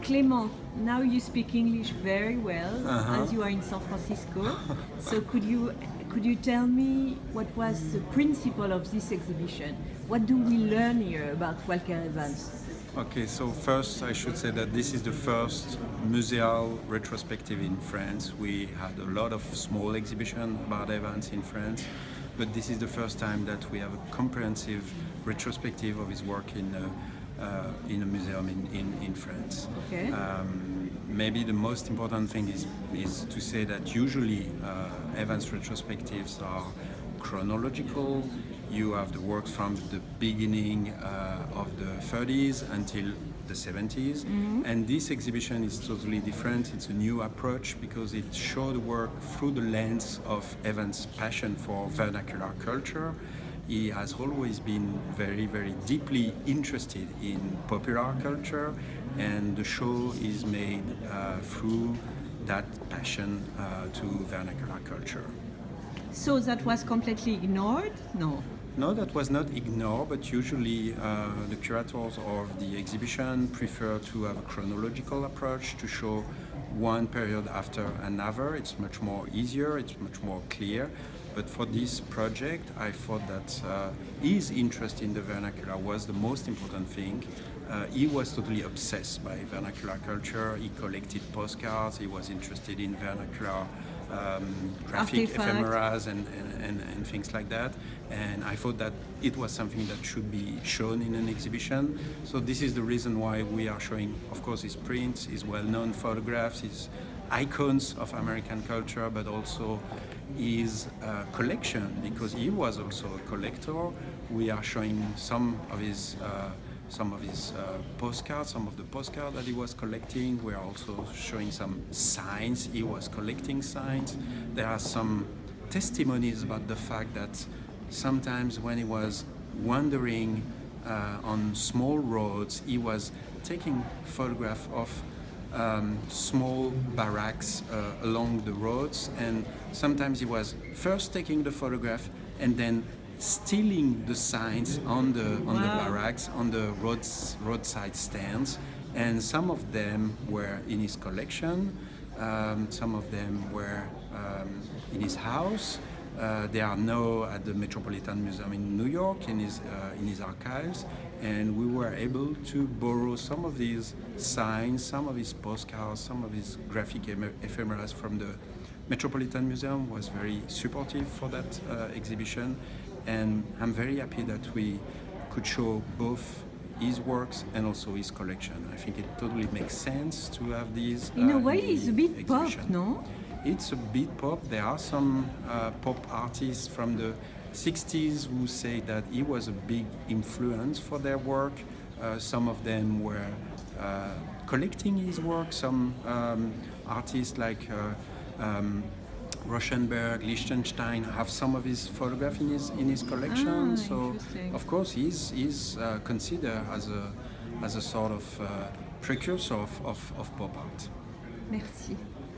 Clement, now you speak English very well, as you are in San Francisco. So could you tell me what was the principle of this exhibition? What do we learn here about Walker Evans? Okay, so first I should say that this is the first museal retrospective in France. We had a lot of small exhibitions about Evans in France, but this is the first time that we have a comprehensive retrospective of his work in a museum in France. Okay. Maybe the most important thing is to say that usually Evans retrospectives are chronological. You have the works from the beginning of the 30s until the 70s. And this exhibition is totally different. It's a new approach because it shows the work through the lens of Evans' passion for vernacular culture. He has always been very, very deeply interested in popular culture, and the show is made through that passion to vernacular culture. So that was completely ignored? No. No, that was not ignored, but usually the curators of the exhibition prefer to have a chronological approach to show one period after another. It's much more easier, it's much more clear. But for this project, I thought that his interest in the vernacular was the most important thing. He was totally obsessed by vernacular culture. He collected postcards. He was interested in vernacular graphic ephemeras and things like that. And I thought that it was something that should be shown in an exhibition. So this is the reason why we are showing, of course, his prints, his well-known photographs, his icons of American culture, but also his collection, because he was also a collector. We are showing some of his postcards, some of the postcards that he was collecting. We are also showing some signs. He was collecting signs. There are some testimonies about the fact that sometimes when he was wandering on small roads, he was taking photographs of small barracks along the roads, and sometimes he was first taking the photograph and then stealing the signs on the barracks, on the roadside stands, and some of them were in his collection, some of them were in his house. They are now at the Metropolitan Museum in New York in his archives, and we were able to borrow some of these signs, some of his postcards, some of his graphic ephemeras from the Metropolitan Museum. Was very supportive for that exhibition, and I'm very happy that we could show both his works and also his collection. I think it totally makes sense to have these. In a way, it's a bit pop, no? It's a bit pop. There are some pop artists from the 60s who say that he was a big influence for their work. Some of them were collecting his work. Some artists like Rauschenberg, Liechtenstein have some of his photographs in his collection. So of course he's considered as a sort of precursor of pop art. Merci.